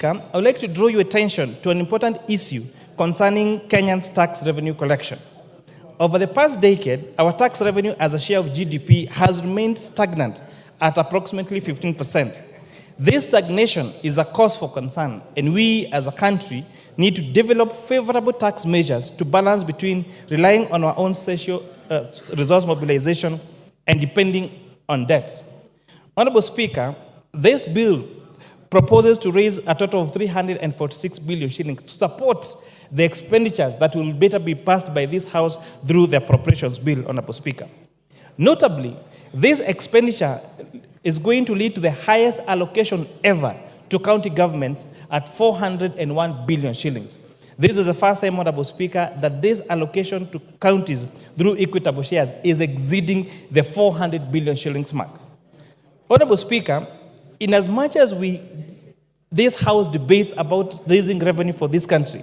I would like to draw your attention to an important issue concerning Kenya's tax revenue collection. Over the past decade, our tax revenue as a share of GDP has remained stagnant at approximately 15%. This stagnation is a cause for concern, and we as a country need to develop favorable tax measures to balance between relying on our own social resource mobilization and depending on debt. Honorable Speaker, this bill proposes to raise a total of 346 billion shillings to support the expenditures that will better be passed by this House through the appropriations bill, Honorable Speaker. Notably, this expenditure is going to lead to the highest allocation ever to county governments at 401 billion shillings. This is the first time, Honorable Speaker, that this allocation to counties through equitable shares is exceeding the 400 billion shillings mark. Honorable Speaker, in as much as this House debates about raising revenue for this country,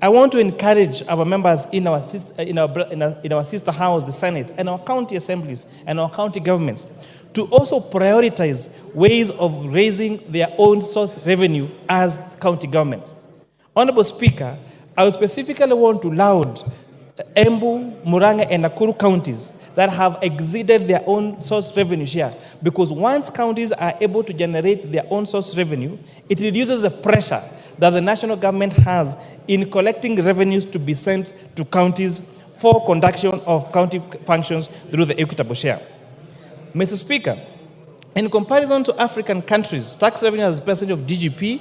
I want to encourage our members in our sister house, the Senate, and our county assemblies and our county governments to also prioritize ways of raising their own source revenue as county governments. Honorable Speaker, I would specifically want to laud Embu, Murang'a, and Nakuru counties that have exceeded their own source revenue share, because once counties are able to generate their own source revenue, it reduces the pressure that the national government has in collecting revenues to be sent to counties for conduction of county functions through the equitable share. Mr. Speaker, in comparison to African countries, tax revenue as a percentage of GDP,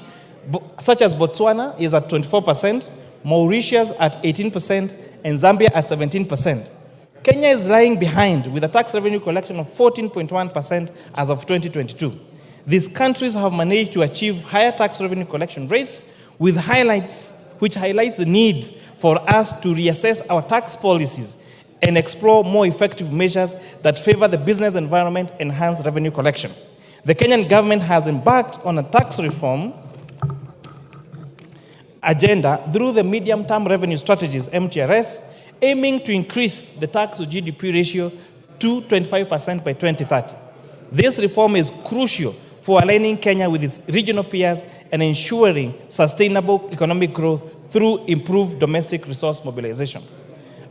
such as Botswana, is at 24%, Mauritius at 18%, and Zambia at 17%. Kenya is lying behind with a tax revenue collection of 14.1% as of 2022. These countries have managed to achieve higher tax revenue collection rates, which highlights the need for us to reassess our tax policies and explore more effective measures that favor the business environment and enhance revenue collection. The Kenyan government has embarked on a tax reform agenda through the medium-term revenue strategies, MTRS, aiming to increase the tax to GDP ratio to 25% by 2030. This reform is crucial for aligning Kenya with its regional peers and ensuring sustainable economic growth through improved domestic resource mobilization.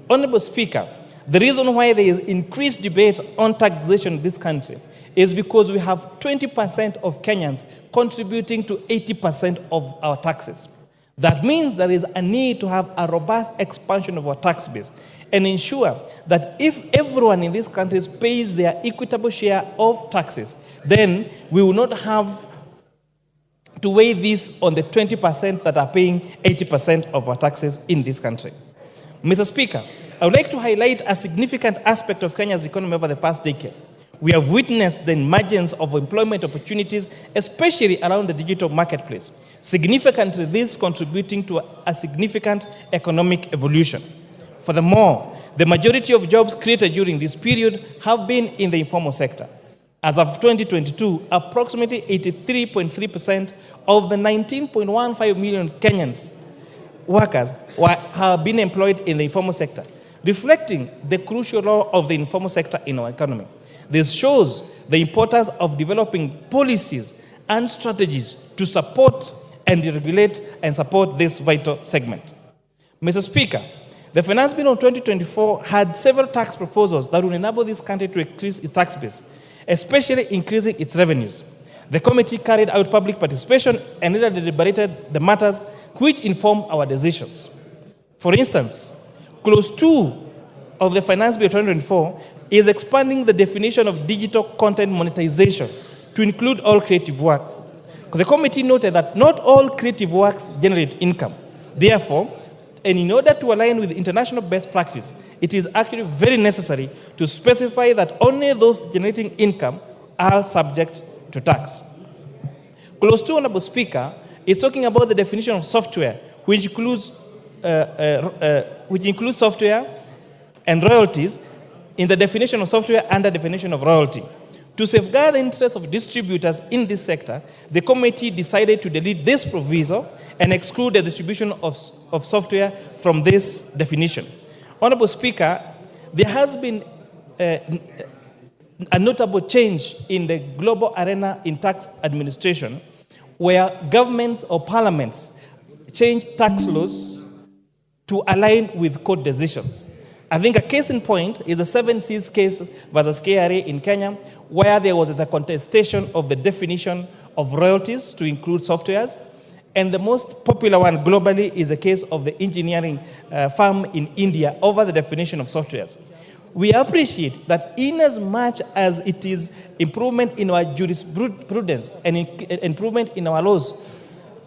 Honorable Speaker, the reason why there is increased debate on taxation in this country is because we have 20% of Kenyans contributing to 80% of our taxes. That means there is a need to have a robust expansion of our tax base and ensure that if everyone in these countries pays their equitable share of taxes, then we will not have to weigh this on the 20% that are paying 80% of our taxes in this country. Mr. Speaker, I would like to highlight a significant aspect of Kenya's economy over the past decade. We have witnessed the emergence of employment opportunities, especially around the digital marketplace. Significantly, this contributing to a significant economic evolution. Furthermore, the majority of jobs created during this period have been in the informal sector. As of 2022, approximately 83.3% of the 19.15 million Kenyans workers have been employed in the informal sector, reflecting the crucial role of the informal sector in our economy. This shows the importance of developing policies and strategies to support and regulate and support this vital segment. Mr. Speaker, the Finance Bill of 2024 had several tax proposals that will enable this country to increase its tax base, especially increasing its revenues. The committee carried out public participation and later deliberated the matters which inform our decisions. For instance, Clause 2 of the Finance Bill 2024 is expanding the definition of digital content monetization to include all creative work. The committee noted that not all creative works generate income. Therefore, and in order to align with international best practice, it is actually very necessary to specify that only those generating income are subject to tax. Clause 2, Honorable Speaker, is talking about the definition of software, which includes software and royalties in the definition of software and the definition of royalty. To safeguard the interests of distributors in this sector, the committee decided to delete this proviso and exclude the distribution of software from this definition. Honorable Speaker, there has been a notable change in the global arena in tax administration, where governments or parliaments change tax laws to align with court decisions. I think a case in point is the 7 Seas case versus KRA in Kenya, where there was the contestation of the definition of royalties to include softwares. And the most popular one globally is the case of the engineering firm in India over the definition of softwares. We appreciate that in as much as it is improvement in our jurisprudence and improvement in our laws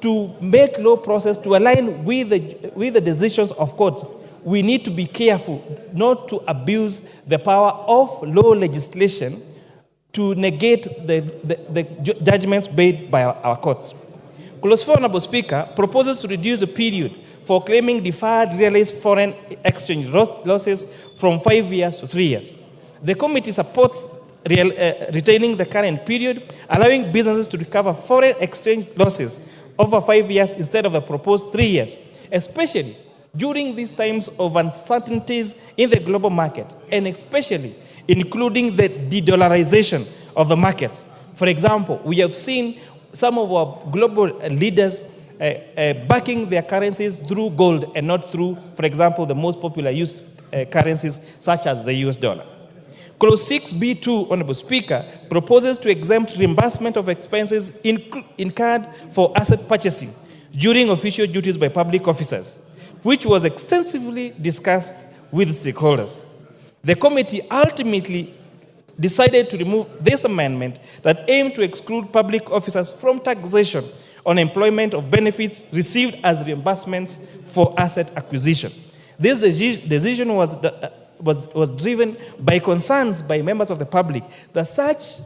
to make law process to align with the decisions of courts, we need to be careful not to abuse the power of law legislation to negate the judgments made by our courts. Clause 4, Honorable Speaker, proposes to reduce the period for claiming deferred realized foreign exchange losses from 5 years to 3 years. The committee supports retaining the current period, allowing businesses to recover foreign exchange losses over 5 years instead of the proposed 3 years, especially during these times of uncertainties in the global market, and especially including the de-dollarization of the markets. For example, we have seen some of our global leaders backing their currencies through gold and not through, for example, the most popular used currencies such as the US dollar. Clause 6B2, Honorable Speaker, proposes to exempt reimbursement of expenses incurred for asset purchasing during official duties by public officers, which was extensively discussed with stakeholders. The committee ultimately decided to remove this amendment that aimed to exclude public officers from taxation on employment of benefits received as reimbursements for asset acquisition. This decision was driven by concerns by members of the public that such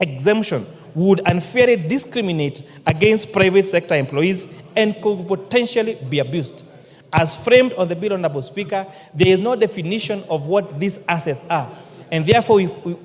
exemption would unfairly discriminate against private sector employees and could potentially be abused. As framed on the bill, Honorable Speaker, there is no definition of what these assets are. And therefore,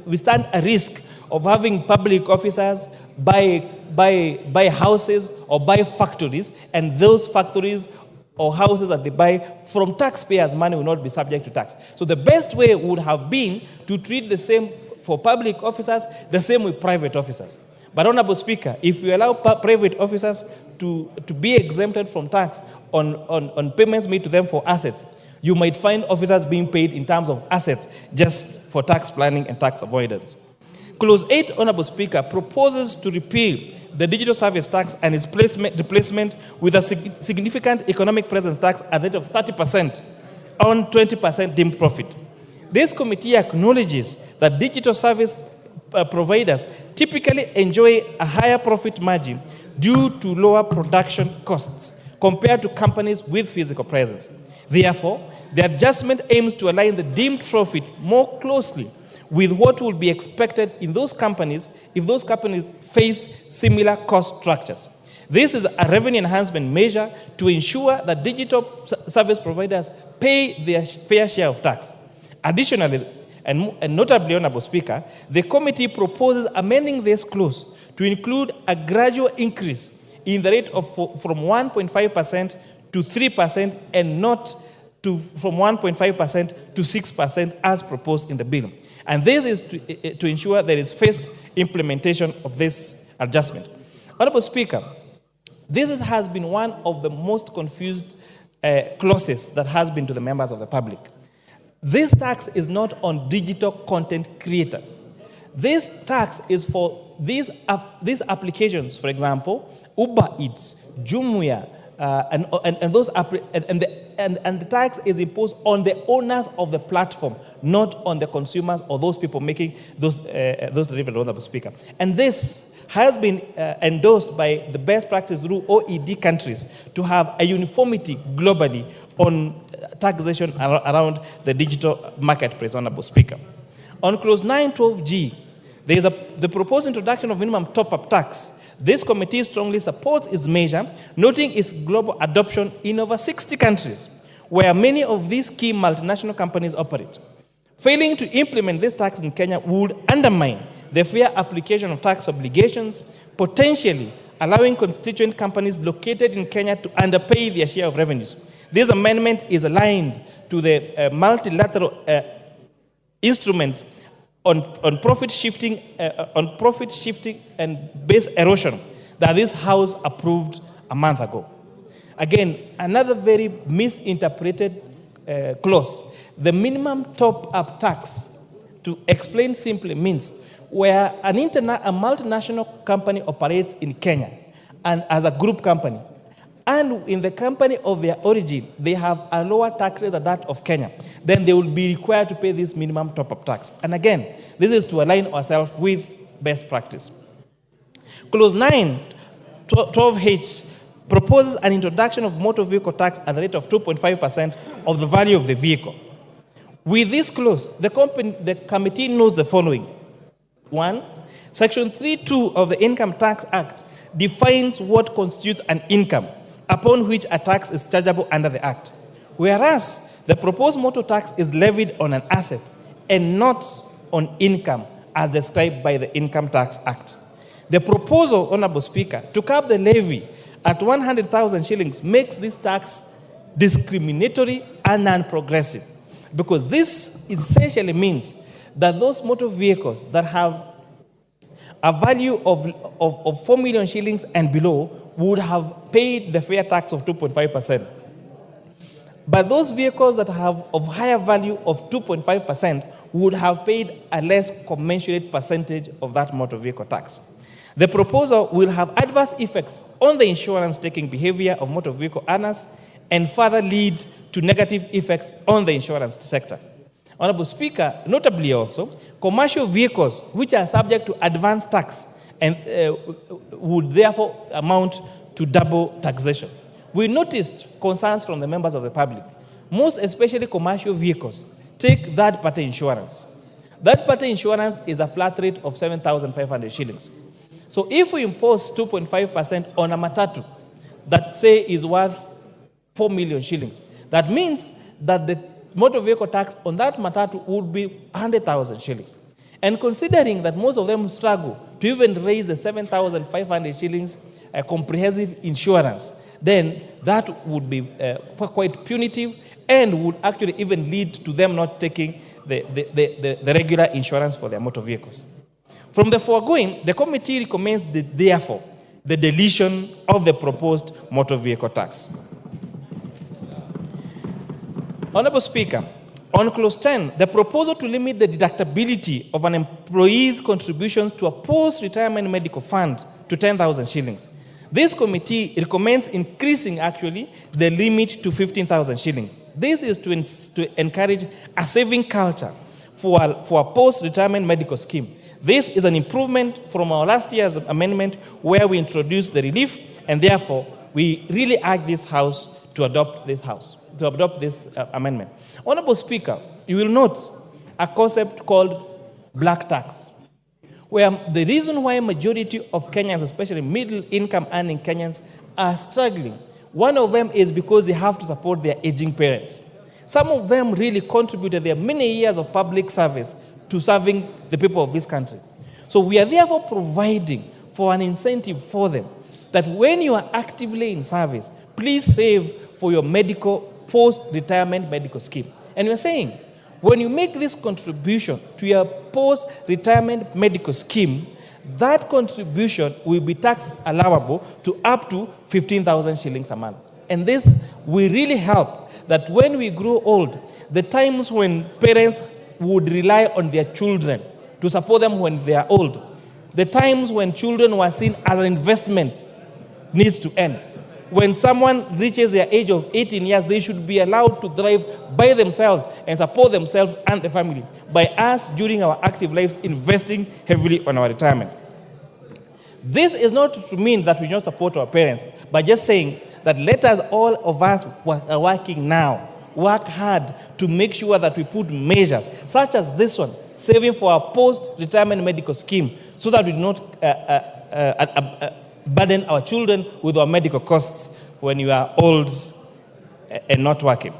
we stand a risk of having public officers buy houses or buy factories, and those factories or houses that they buy from taxpayers' money will not be subject to tax. So the best way would have been to treat the same for public officers, the same with private officers. But, Honorable Speaker, if we allow private officers to be exempted from tax on payments made to them for assets, you might find officers being paid in terms of assets just for tax planning and tax avoidance. Clause 8, Honorable Speaker, proposes to repeal the digital service tax and its replacement with a significant economic presence tax at the rate of 30% on 20% deemed profit. This committee acknowledges that digital service providers typically enjoy a higher profit margin due to lower production costs compared to companies with physical presence. Therefore, the adjustment aims to align the deemed profit more closely with what will be expected in those companies if those companies face similar cost structures. This is a revenue enhancement measure to ensure that digital service providers pay their fair share of tax. Additionally, and notably, Honorable Speaker, the committee proposes amending this clause to include a gradual increase in the rate of from 1.5% to 3% and not from 1.5% to 6% as proposed in the bill. And this is to ensure there is fast implementation of this adjustment. Honorable Speaker, this has been one of the most confused clauses that has been to the members of the public. This tax is not on digital content creators. This tax is for these applications, for example, Uber Eats, Jumia, and the tax is imposed on the owners of the platform, not on the consumers or those people making those deliveries, Honorable Speaker. And this has been endorsed by the best practice through OECD countries to have a uniformity globally on taxation around the digital marketplace, Honorable Speaker. On clause 912G, there is the proposed introduction of minimum top-up tax. This committee strongly supports its measure, noting its global adoption in over 60 countries, where many of these key multinational companies operate. Failing to implement this tax in Kenya would undermine the fair application of tax obligations, potentially allowing constituent companies located in Kenya to underpay their share of revenues. This amendment is aligned to the multilateral instruments on profit shifting and base erosion that this House approved a month ago. Again, another very misinterpreted clause. The minimum top-up tax, to explain simply, means where a multinational company operates in Kenya and as a group company, and in the company of their origin, they have a lower tax rate than that of Kenya, then they will be required to pay this minimum top-up tax. And again, this is to align ourselves with best practice. Clause 9, 12H, proposes an introduction of motor vehicle tax at the rate of 2.5% of the value of the vehicle. With this clause, the committee knows the following. 1, Section 3(2) of the Income Tax Act defines what constitutes an income upon which a tax is chargeable under the Act, whereas the proposed motor tax is levied on an asset and not on income as described by the Income Tax Act. The proposal, Honorable Speaker, to cap the levy at 100,000 shillings makes this tax discriminatory and non-progressive, because this essentially means that those motor vehicles that have a value of 4 million shillings and below would have paid the fair tax of 2.5%. But those vehicles that have of higher value of 2.5% would have paid a less commensurate percentage of that motor vehicle tax. The proposal will have adverse effects on the insurance-taking behavior of motor vehicle owners and further lead to negative effects on the insurance sector. Honorable Speaker, notably also, commercial vehicles which are subject to advanced tax and would therefore amount to double taxation. We noticed concerns from the members of the public. Most especially commercial vehicles take third-party insurance. Third-party insurance is a flat rate of 7,500 shillings. So if we impose 2.5% on a matatu that say is worth 4 million shillings, that means that the motor vehicle tax on that matatu would be 100,000 shillings. And considering that most of them struggle to even raise the 7,500 shillings comprehensive insurance, then that would be quite punitive and would actually even lead to them not taking the regular insurance for their motor vehicles. From the foregoing, the committee recommends therefore the deletion of the proposed motor vehicle tax. Honorable Speaker, on clause 10, the proposal to limit the deductibility of an employee's contributions to a post-retirement medical fund to 10,000 shillings. This committee recommends increasing actually the limit to 15,000 shillings. This is to encourage a saving culture for a post-retirement medical scheme. This is an improvement from our last year's amendment where we introduced the relief, and therefore we really urge this House to adopt this amendment. Honorable Speaker, you will note a concept called black tax, where the reason why majority of Kenyans, especially middle-income earning Kenyans, are struggling, one of them is because they have to support their aging parents. Some of them really contributed their many years of public service to serving the people of this country. So we are therefore providing for an incentive for them that when you are actively in service, please save for your medical post-retirement medical scheme. And we are saying, when you make this contribution to your post-retirement medical scheme, that contribution will be tax allowable to up to 15,000 shillings a month. And this will really help that when we grow old, the times when parents would rely on their children to support them when they are old, the times when children were seen as an investment needs to end. When someone reaches their age of 18 years, they should be allowed to drive by themselves and support themselves and the family by us during our active lives investing heavily on our retirement. This is not to mean that we don't support our parents, but just saying that let us, all of us who are working now, work hard to make sure that we put measures such as this one, saving for our post-retirement medical scheme, so that we do not burden our children with our medical costs when you are old and not working.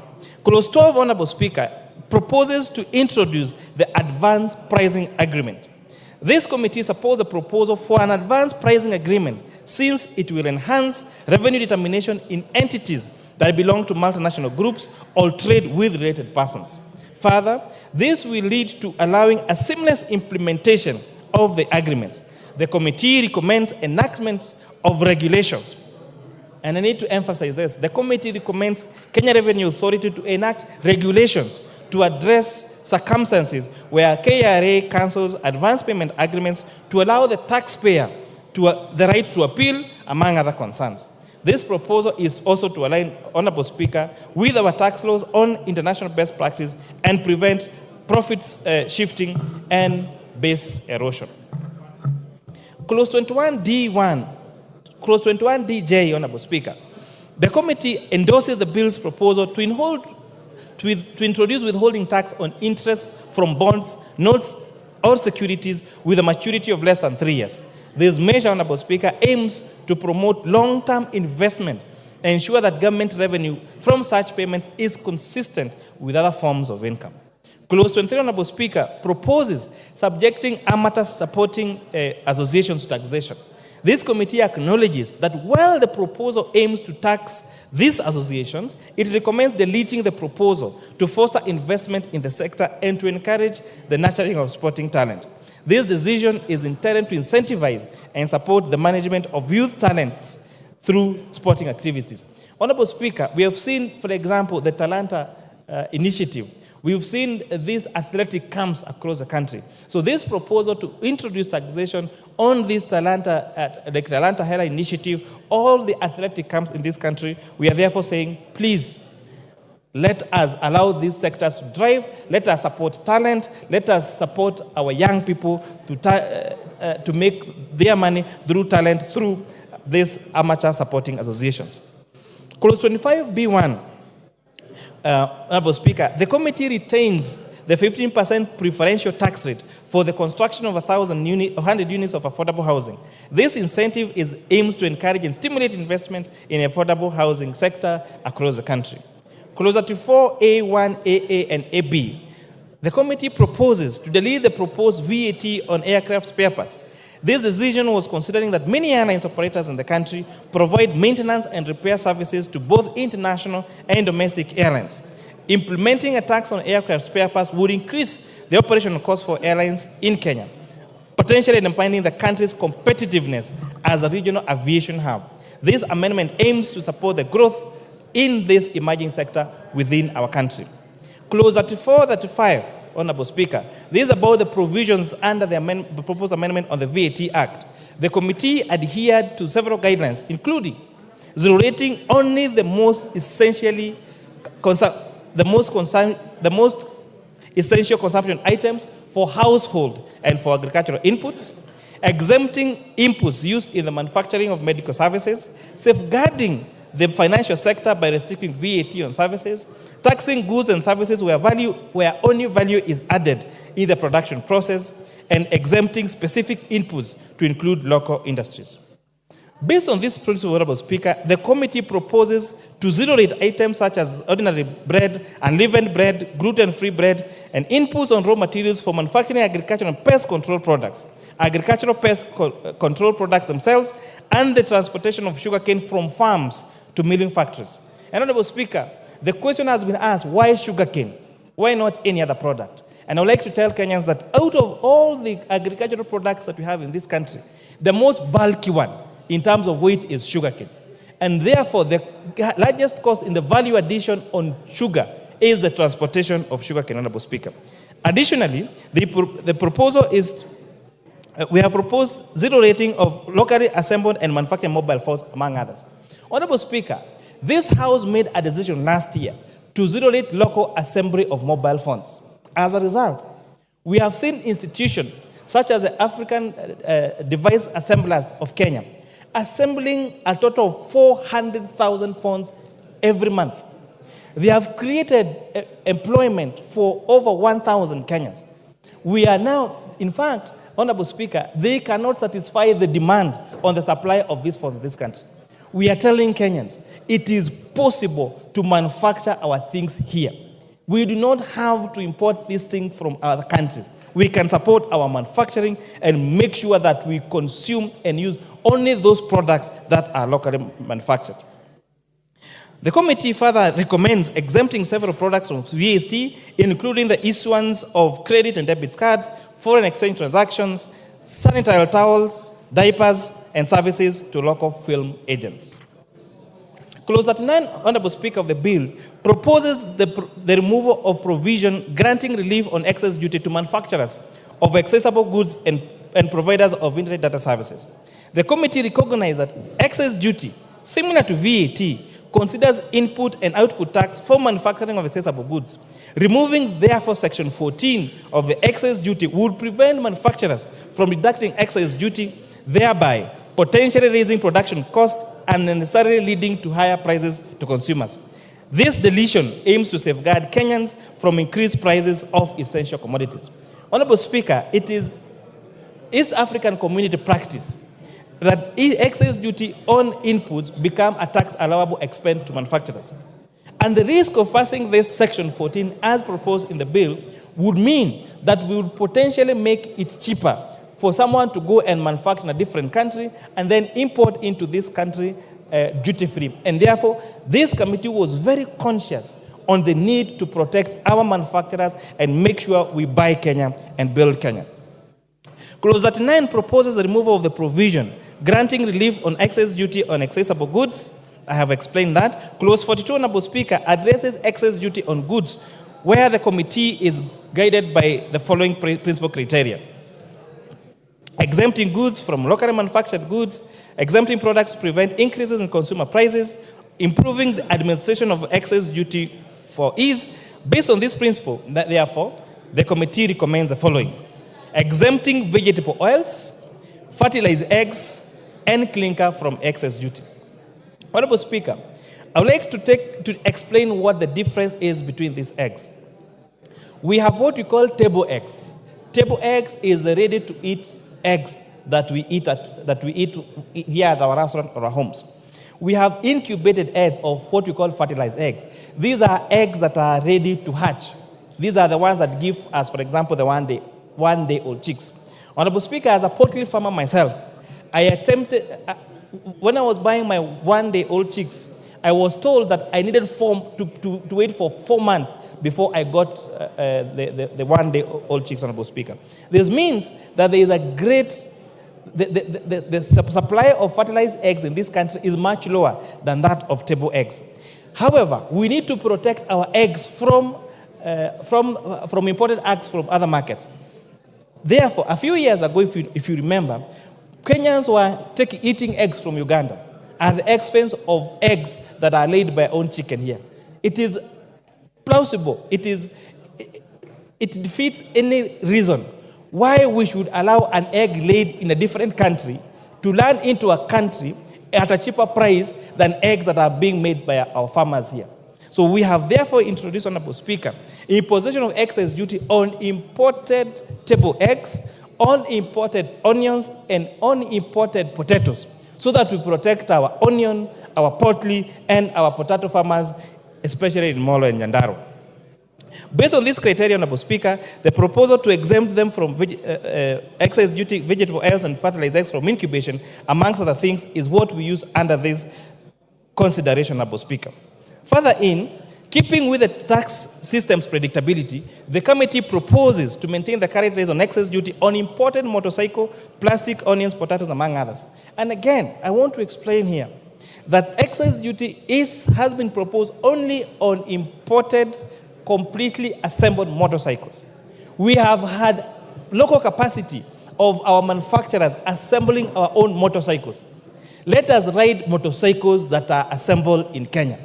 Clause 12, Honorable Speaker, proposes to introduce the advance pricing agreement. This committee supports a proposal for an advance pricing agreement since it will enhance revenue determination in entities that belong to multinational groups or trade with related persons. Further, this will lead to allowing a seamless implementation of the agreements. The committee recommends enactment of regulations. And I need to emphasize this. The committee recommends Kenya Revenue Authority to enact regulations to address circumstances where KRA cancels advance payment agreements to allow the taxpayer the right to appeal, among other concerns. This proposal is also to align, Honorable Speaker, with our tax laws on international best practice and prevent profits shifting and base erosion. Clause 21D1J, Honorable Speaker. The committee endorses the bill's proposal to introduce withholding tax on interest from bonds, notes, or securities with a maturity of less than 3 years. This measure, Honorable Speaker, aims to promote long-term investment and ensure that government revenue from such payments is consistent with other forms of income. Clause 23, Honorable Speaker, proposes subjecting amateur supporting associations to taxation. This committee acknowledges that while the proposal aims to tax these associations, it recommends deleting the proposal to foster investment in the sector and to encourage the nurturing of sporting talent. This decision is intended to incentivize and support the management of youth talent through sporting activities. Honorable Speaker, we have seen, for example, the Talanta initiative. We've seen these athletic camps across the country. So this proposal to introduce taxation on this Talanta Hela initiative, all the athletic camps in this country, we are therefore saying, please, let us allow these sectors to drive, let us support talent, let us support our young people to make their money through talent, through these amateur supporting associations. Clause 25B1, Honorable Speaker, the committee retains the 15% preferential tax rate for the construction of 100 units of affordable housing. This incentive aims to encourage and stimulate investment in the affordable housing sector across the country. Clause 34A1, AA, and AB. The committee proposes to delete the proposed VAT on aircraft spare parts. This decision was considering that many airlines operators in the country provide maintenance and repair services to both international and domestic airlines. Implementing a tax on aircraft spare parts would increase the operational costs for airlines in Kenya, potentially undermining the country's competitiveness as a regional aviation hub. This amendment aims to support the growth in this emerging sector within our country. Clause 34-35, Honorable Speaker, this is about the provisions under the proposed amendment on the VAT Act. The committee adhered to several guidelines, including zero rating only the most essential consumption items for household and for agricultural inputs, exempting inputs used in the manufacturing of medical services, safeguarding the financial sector by restricting VAT on services, taxing goods and services where only value is added in the production process, and exempting specific inputs to include local industries. Based on this principle, Honorable Speaker, the committee proposes to zero-rate items such as ordinary bread, unleavened bread, gluten-free bread, and inputs on raw materials for manufacturing agricultural and pest control products, agricultural pest control products themselves, and the transportation of sugarcane from farms to milling factories. And Honorable Speaker, the question has been asked, why sugarcane? Why not any other product? And I would like to tell Kenyans that out of all the agricultural products that we have in this country, the most bulky one in terms of weight is sugarcane. And therefore, the largest cost in the value addition on sugar is the transportation of sugarcane, Honorable Speaker. Additionally, the proposal is, we have proposed zero rating of locally assembled and manufactured mobile phones, among others. Honorable Speaker, this House made a decision last year to zero rate local assembly of mobile phones. As a result, we have seen institutions such as the African Device Assemblers of Kenya assembling a total of 400,000 phones every month. They have created employment for over 1,000 Kenyans. We are now, in fact, Honorable Speaker, they cannot satisfy the demand on the supply of these phones in this country. We are telling Kenyans, it is possible to manufacture our things here. We do not have to import these things from other countries. We can support our manufacturing and make sure that we consume and use only those products that are locally manufactured. The committee further recommends exempting several products from VAT, including the issuance of credit and debit cards, foreign exchange transactions, sanitary towels, diapers, and services to local film agents. Clause 39, Honorable Speaker, of the bill proposes the removal of provision granting relief on excess duty to manufacturers of accessible goods and providers of internet data services. The committee recognized that excess duty, similar to VAT, considers input and output tax for manufacturing of accessible goods. Removing, therefore, Section 14 of the excess duty would prevent manufacturers from deducting excess duty, thereby potentially raising production costs and necessarily leading to higher prices to consumers. This deletion aims to safeguard Kenyans from increased prices of essential commodities. Honorable Speaker, it is East African community practice that excess duty on inputs become a tax allowable expense to manufacturers. And the risk of passing this Section 14 as proposed in the bill would mean that we would potentially make it cheaper for someone to go and manufacture in a different country and then import into this country duty-free. And therefore, this committee was very conscious on the need to protect our manufacturers and make sure we buy Kenya and build Kenya. Clause 39 proposes the removal of the provision granting relief on excess duty on accessible goods. I have explained that. Clause 42, Honorable Speaker, addresses excess duty on goods where the committee is guided by the following principal criteria: exempting goods from locally manufactured goods, exempting products to prevent increases in consumer prices, improving the administration of excess duty for ease. Based on this principle, therefore, the committee recommends the following: exempting vegetable oils, fertilized eggs, and clinker from excess duty. Honorable Speaker, I would like to explain what the difference is between these eggs. We have what we call table eggs. Table eggs is ready-to-eat eggs that we eat here at our restaurant or our homes. We have incubated eggs of what we call fertilized eggs. These are eggs that are ready to hatch. These are the ones that give us, for example, the one-day-old chicks. Honorable Speaker, as a poultry farmer myself, I attempted, when I was buying my one-day-old chicks, I was told that I needed to wait for 4 months before I got the one-day-old chicks, Honorable Speaker. This means that there is a great, the supply of fertilized eggs in this country is much lower than that of table eggs. However, we need to protect our eggs from imported eggs from other markets. Therefore, a few years ago, if you remember, Kenyans were eating eggs from Uganda at the expense of eggs that are laid by our own chicken here. It is plausible. It defeats any reason why we should allow an egg laid in a different country to land into a country at a cheaper price than eggs that are being made by our farmers here. So we have therefore introduced, Honorable Speaker, imposition of excess duty on imported table eggs, on imported onions, and on imported potatoes, so that we protect our onion, our poultry, and our potato farmers, especially in Molo and Nyandarua. Based on this criteria, Honorable Speaker, the proposal to exempt them from excess duty, vegetable oils, and fertilized eggs from incubation, amongst other things, is what we use under this consideration, Honorable Speaker. Further in, keeping with the tax system's predictability, the committee proposes to maintain the current rates on excess duty on imported motorcycle, plastic, onions, potatoes, among others. And again, I want to explain here that excess duty has been proposed only on imported, completely assembled motorcycles. We have had local capacity of our manufacturers assembling our own motorcycles. Let us ride motorcycles that are assembled in Kenya.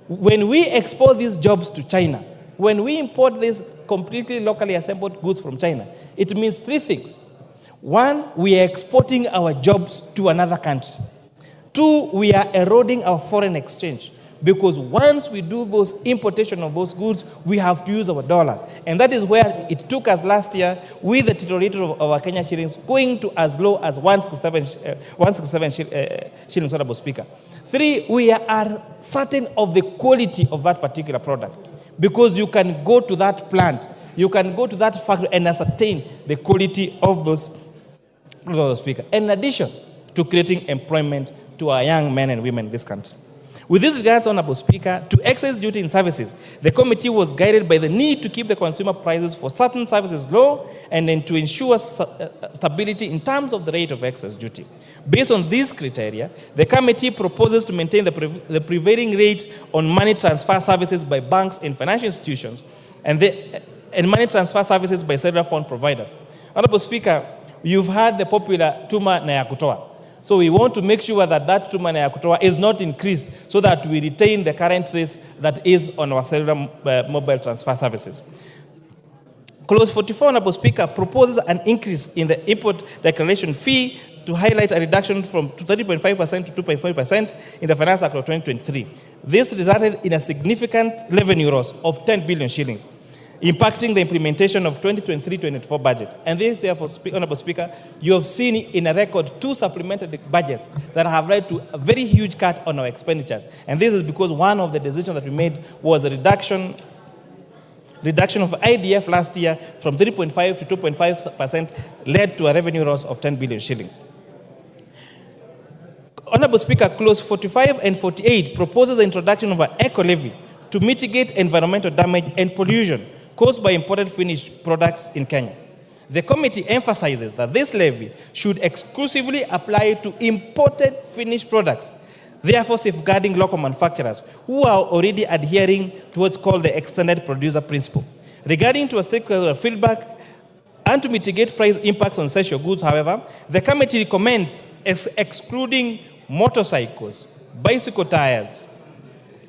When we export these jobs to China, when we import these completely locally assembled goods from China, it means three things. One, we are exporting our jobs to another country. Two, we are eroding our foreign exchange, because once we do those importation of those goods, we have to use our dollars. And that is where it took us last year with the titulator of our Kenya shillings going to as low as 167 shillings, Honorable Speaker. Three, we are certain of the quality of that particular product, because you can go to that plant, you can go to that factory and ascertain the quality of those, Speaker. In addition to creating employment to our young men and women in this country. With this regards, Honorable Speaker, to excess duty in services, the committee was guided by the need to keep the consumer prices for certain services low and then to ensure stability in terms of the rate of excess duty. Based on these criteria, the committee proposes to maintain the prevailing rate on money transfer services by banks and financial institutions and money transfer services by cellular phone providers. Honorable Speaker, you've heard the popular Tuma na ya kutoa. So we want to make sure that that Tuma na ya kutoa is not increased so that we retain the current rates that is on our cellular mobile transfer services. Clause 44, Honorable Speaker, proposes an increase in the import declaration fee to highlight a reduction from 30.5% to 2.5% in the Finance Act of 2023. This resulted in a significant revenue loss of 10 billion shillings, impacting the implementation of 2023-24 budget. And this, therefore, Honorable Speaker, you have seen in a record 2 supplementary budgets that have led to a very huge cut on our expenditures. And this is because one of the decisions that we made was a reduction of IDF last year from 3.5 to 2.5% led to a revenue loss of 10 billion shillings. Honorable Speaker, clause 45 and 48 proposes the introduction of an eco levy to mitigate environmental damage and pollution caused by imported finished products in Kenya. The committee emphasizes that this levy should exclusively apply to imported finished products, therefore safeguarding local manufacturers who are already adhering to what's called the extended producer principle. Regarding to a stakeholder feedback and to mitigate price impacts on essential goods, however, the committee recommends excluding motorcycles, bicycle tires,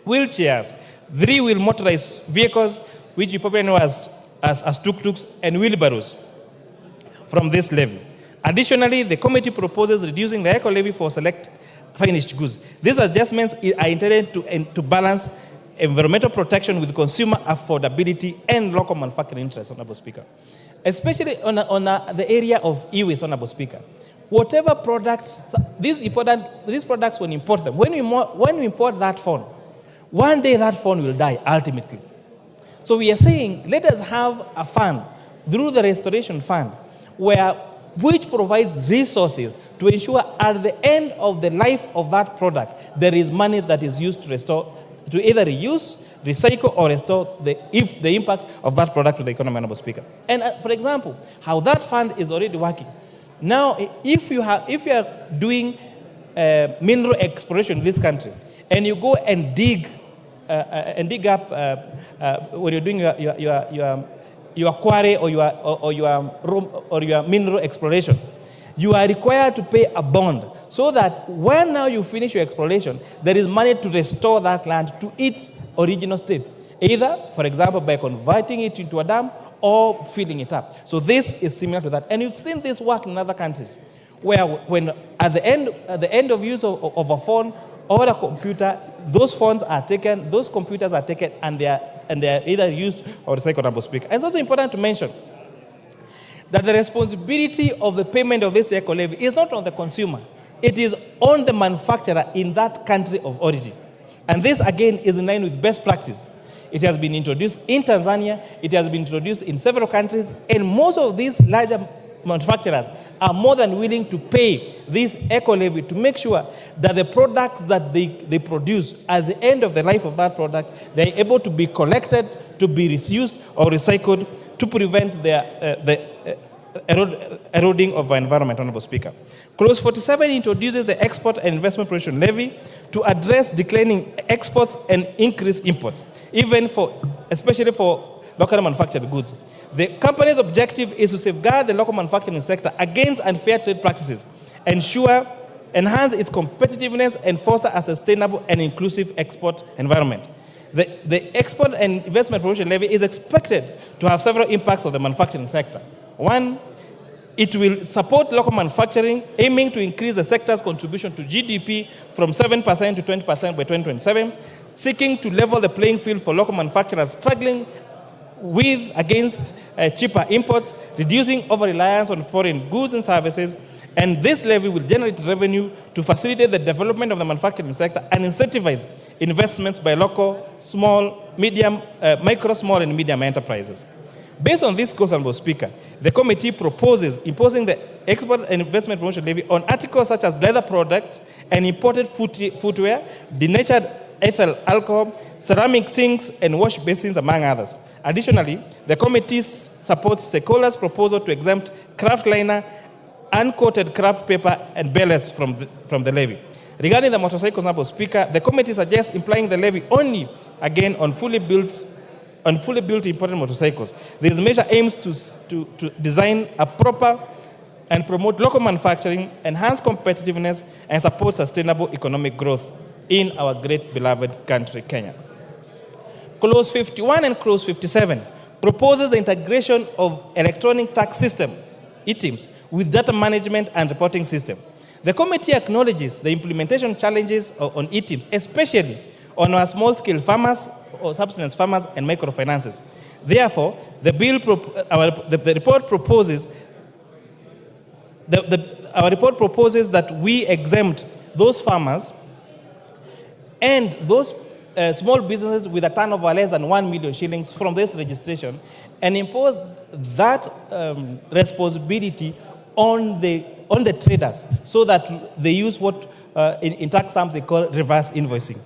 wheelchairs, 3-wheel motorized vehicles, which you probably know as tuk-tuks and wheelbarrows, from this levy. Additionally, the committee proposes reducing the eco levy for select finished goods. These adjustments are intended to balance environmental protection with consumer affordability and local manufacturing interests, Honorable Speaker. Especially on the area of e-waste, Honorable Speaker. Whatever products, these products, when you import them, when we import that phone, one day that phone will die ultimately. So we are saying, let us have a fund through the restoration fund which provides resources to ensure at the end of the life of that product, there is money that is used to restore, to either reuse, recycle, or restore the impact of that product to the economy, Honorable Speaker. And for example, how that fund is already working. Now, if you are doing mineral exploration in this country, and you go and dig up when you're doing your quarry or your mineral exploration, you are required to pay a bond so that when now you finish your exploration, there is money to restore that land to its original state, either, for example, by converting it into a dam or filling it up. So this is similar to that. And you've seen this work in other countries, where when at the end of use of a phone or a computer, those phones are taken, those computers are taken, and they are either used or recycled, Honorable Speaker. And it's also important to mention that the responsibility of the payment of this eco levy is not on the consumer. It is on the manufacturer in that country of origin. And this, again, is in line with best practice. It has been introduced in Tanzania, it has been introduced in several countries, and most of these larger manufacturers are more than willing to pay this eco levy to make sure that the products that they produce at the end of the life of that product, they're able to be collected, to be reused or recycled to prevent the eroding of our environment, Honorable Speaker. Clause 47 introduces the Export and Investment Promotion Levy to address declining exports and increase imports, especially for local manufactured goods. The company's objective is to safeguard the local manufacturing sector against unfair trade practices, enhance its competitiveness, and foster a sustainable and inclusive export environment. The Export and Investment Promotion Levy is expected to have several impacts on the manufacturing sector. One, it will support local manufacturing, aiming to increase the sector's contribution to GDP from 7% to 20% by 2027, seeking to level the playing field for local manufacturers struggling against cheaper imports, reducing over-reliance on foreign goods and services. And this levy will generate revenue to facilitate the development of the manufacturing sector and incentivize investments by local, micro, small, and medium enterprises. Based on this course, Honorable Speaker, the committee proposes imposing the export and investment promotion levy on articles such as leather products and imported footwear, denatured ethyl alcohol, ceramic sinks, and wash basins, among others. Additionally, the committee supports stakeholders' proposal to exempt craft liner, uncoated craft paper, and ballast from the levy. Regarding the motorcycles, Honorable Speaker, the committee suggests implying the levy only, again, on fully built imported motorcycles. This measure aims to design a proper and promote local manufacturing, enhance competitiveness, and support sustainable economic growth in our great beloved country, Kenya. Clause 51 and Clause 57 proposes the integration of electronic tax system, ETIMS, with data management and reporting system. The committee acknowledges the implementation challenges on ETIMS, especially on our small-scale farmers, or subsistence farmers, and microfinances. Therefore, the report proposes our report proposes that we exempt those farmers and those small businesses with a turnover less than 1 million shillings from this registration, and impose that responsibility on the traders, so that they use what in tax terms they call reverse invoicing.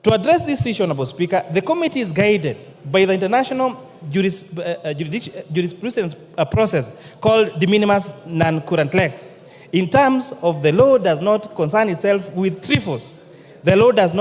To address this issue, Honorable Speaker, the committee is guided by the international jurisprudence process called de minimis non current lex. In terms of the law does not concern itself with trifles. The law should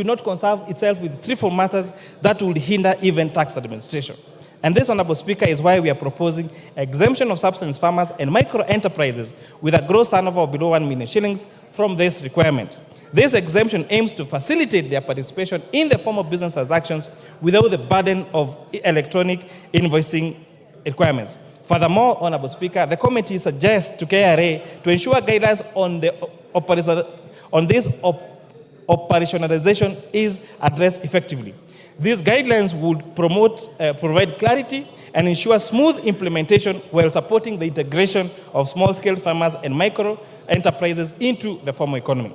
not concern itself with trivial matters that would hinder even tax administration. And this, Honorable Speaker, is why we are proposing exemption of subsistence farmers and micro enterprises with a gross turnover of below 1 million shillings from this requirement. This exemption aims to facilitate their participation in the form of business transactions without the burden of electronic invoicing requirements. Furthermore, Honorable Speaker, the committee suggests to KRA to ensure guidelines on this operationalization is addressed effectively. These guidelines would provide clarity and ensure smooth implementation while supporting the integration of small-scale farmers and micro enterprises into the formal economy.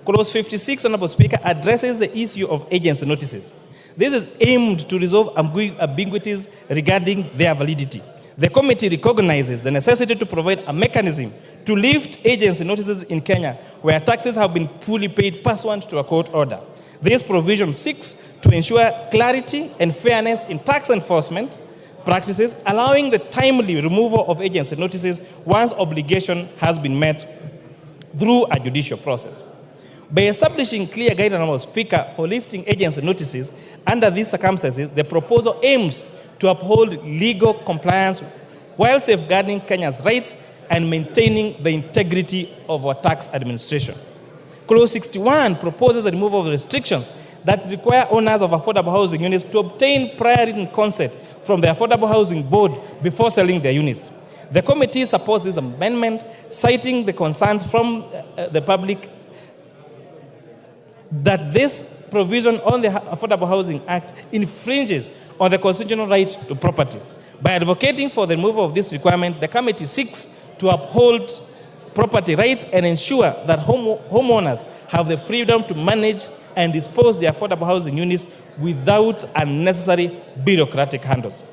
Clause 56, Honorable Speaker, addresses the issue of agency notices. This is aimed to resolve ambiguities regarding their validity. The committee recognizes the necessity to provide a mechanism to lift agency notices in Kenya where taxes have been fully paid pursuant to a court order. This provision seeks to ensure clarity and fairness in tax enforcement practices, allowing the timely removal of agency notices once obligation has been met through a judicial process. By establishing clear guidelines, Honorable Speaker, for lifting agency notices under these circumstances, the proposal aims to uphold legal compliance while safeguarding Kenya's rights and maintaining the integrity of our tax administration. Clause 61 proposes the removal of restrictions that require owners of affordable housing units to obtain prior written consent from the Affordable Housing Board before selling their units. The committee supports this amendment, citing the concerns from the public that this provision on the Affordable Housing Act infringes on the constitutional right to property. By advocating for the removal of this requirement, the committee seeks to uphold property rights and ensure that homeowners have the freedom to manage and dispose their affordable housing units without unnecessary bureaucratic handles.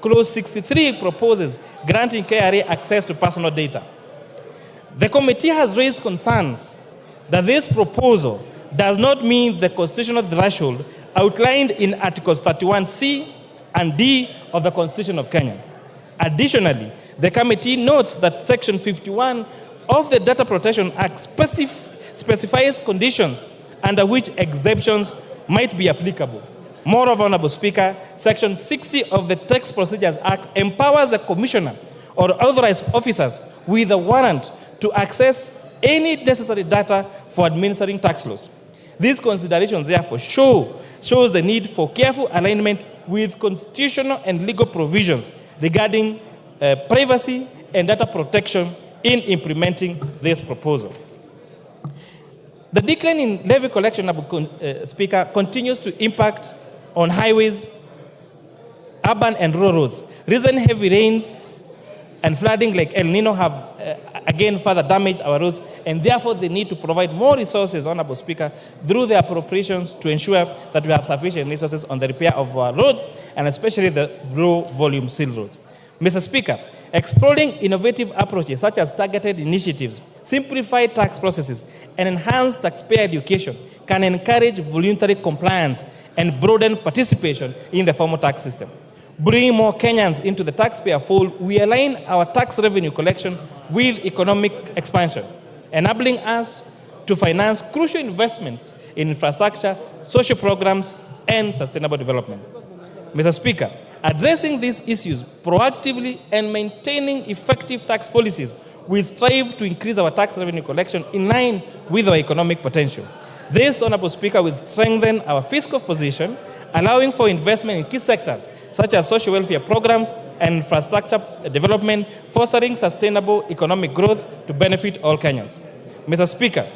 Clause 63 proposes granting KRA access to personal data. The committee has raised concerns that this proposal does not meet the constitutional threshold outlined in Articles 31C and D of the Constitution of Kenya. Additionally, the committee notes that Section 51 of the Data Protection Act specifies conditions under which exemptions might be applicable. Moreover, Honorable Speaker, Section 60 of the Tax Procedures Act empowers the commissioner or authorized officers with a warrant to access any necessary data for administering tax laws. These considerations, therefore, shows the need for careful alignment with constitutional and legal provisions regarding privacy and data protection in implementing this proposal. The decline in levy collection, Speaker, continues to impact on highways, urban and rural roads. Recent heavy rains and flooding like El Nino have again further damaged our roads, and therefore they need to provide more resources, Honorable Speaker, through the appropriations to ensure that we have sufficient resources on the repair of our roads, and especially the low-volume seal roads. Mr. Speaker, exploring innovative approaches such as targeted initiatives, simplified tax processes, and enhanced taxpayer education can encourage voluntary compliance and broaden participation in the formal tax system. Bringing more Kenyans into the taxpayer fold, we align our tax revenue collection with economic expansion, enabling us to finance crucial investments in infrastructure, social programs, and sustainable development. Mr. Speaker, addressing these issues proactively and maintaining effective tax policies will strive to increase our tax revenue collection in line with our economic potential. This, Honorable Speaker, will strengthen our fiscal position, allowing for investment in key sectors such as social welfare programs and infrastructure development, fostering sustainable economic growth to benefit all Kenyans. Mr. Speaker,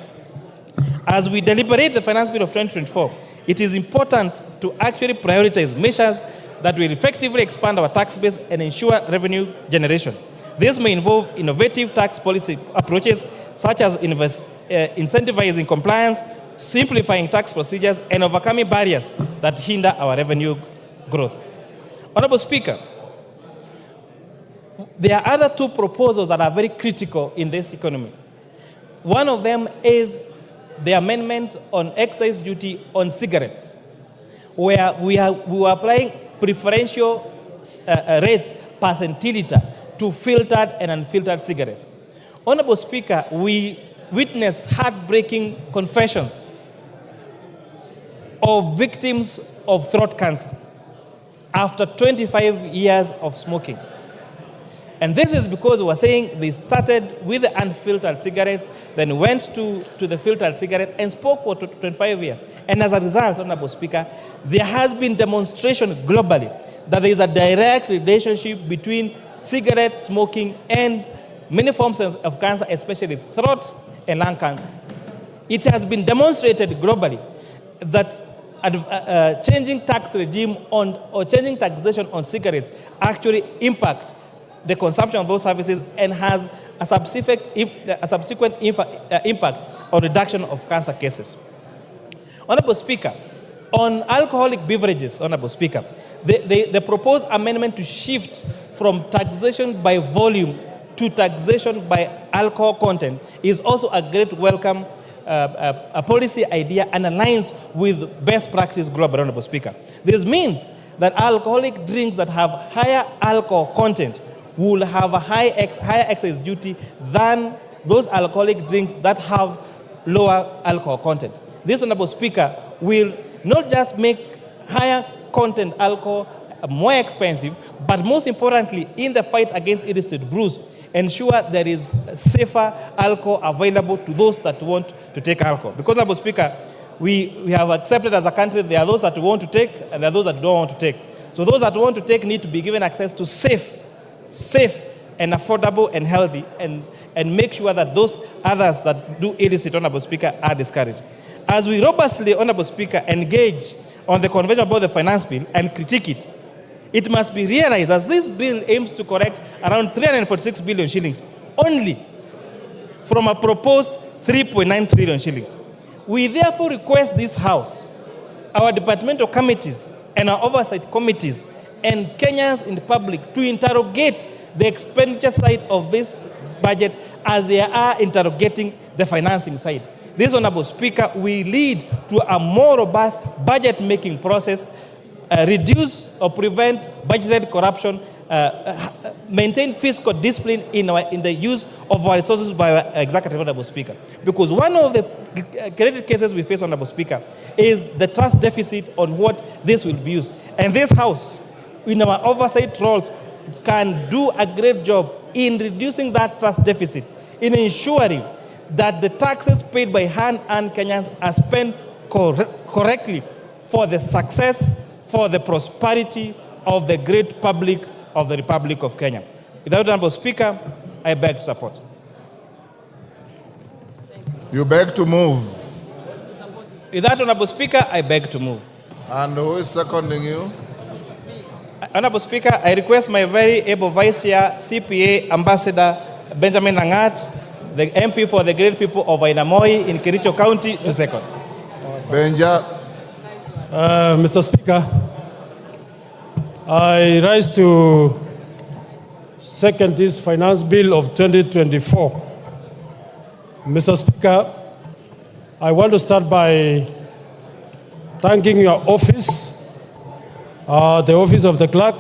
as we deliberate the Finance Bill of 2024, it is important to actually prioritize measures that will effectively expand our tax base and ensure revenue generation. This may involve innovative tax policy approaches such as incentivizing compliance, simplifying tax procedures, and overcoming barriers that hinder our revenue growth. Honorable Speaker, there are other two proposals that are very critical in this economy. One of them is the amendment on excise duty on cigarettes, where we are applying preferential rates per centiliter to filtered and unfiltered cigarettes. Honorable Speaker, we witnessed heartbreaking confessions of victims of throat cancer after 25 years of smoking. And this is because we're saying they started with the unfiltered cigarettes, then went to the filtered cigarette and spoke for 25 years. And as a result, Honorable Speaker, there has been demonstration globally that there is a direct relationship between cigarette smoking and many forms of cancer, especially throat and lung cancer. It has been demonstrated globally that changing tax regime or changing taxation on cigarettes actually impact the consumption of those services and has a subsequent impact on reduction of cancer cases. Honorable Speaker, on alcoholic beverages, Honorable Speaker, the proposed amendment to shift from taxation by volume to taxation by alcohol content is also a great welcome a policy idea and aligns with best practice global, Honorable Speaker. This means that alcoholic drinks that have higher alcohol content will have a higher excise duty than those alcoholic drinks that have lower alcohol content. This, Honorable Speaker, will not just make higher content alcohol more expensive, but most importantly, in the fight against illicit brews, ensure there is safer alcohol available to those that want to take alcohol. Because, Honorable Speaker, we have accepted as a country there are those that want to take and there are those that don't want to take. So those that want to take need to be given access to safe and affordable and healthy, and make sure that those others that do illicit, Honorable Speaker, are discouraged. As we robustly, Honorable Speaker, engage on the convention about the finance bill and critique it, it must be realized that this bill aims to correct around 346 billion shillings only from a proposed 3.9 trillion shillings. We therefore request this House, our departmental committees and our oversight committees and Kenyans in the public to interrogate the expenditure side of this budget as they are interrogating the financing side. This, Honorable Speaker, will lead to a more robust budget-making process, reduce or prevent budgeted corruption, maintain fiscal discipline in the use of our resources by our executive, Honorable Speaker. Because one of the credit cases we face, Honorable Speaker, is the trust deficit on what this will be used. And this House, in our oversight roles, can do a great job in reducing that trust deficit, in ensuring that the taxes paid by hand-earned Kenyans are spent correctly for the success, for the prosperity of the great public of the Republic of Kenya. Without Honorable Speaker, I beg to support. You beg to move. Without Honorable Speaker, I beg to move. And who is seconding you? Honorable Speaker, I request my very able Vice Chair, CPA Ambassador Benjamin Langat, the MP for the great people of Ainamoi in Kericho County, to second. Benja. Mr. Speaker, I rise to second this finance bill of 2024. Mr. Speaker, I want to start by thanking your office, the office of the clerk,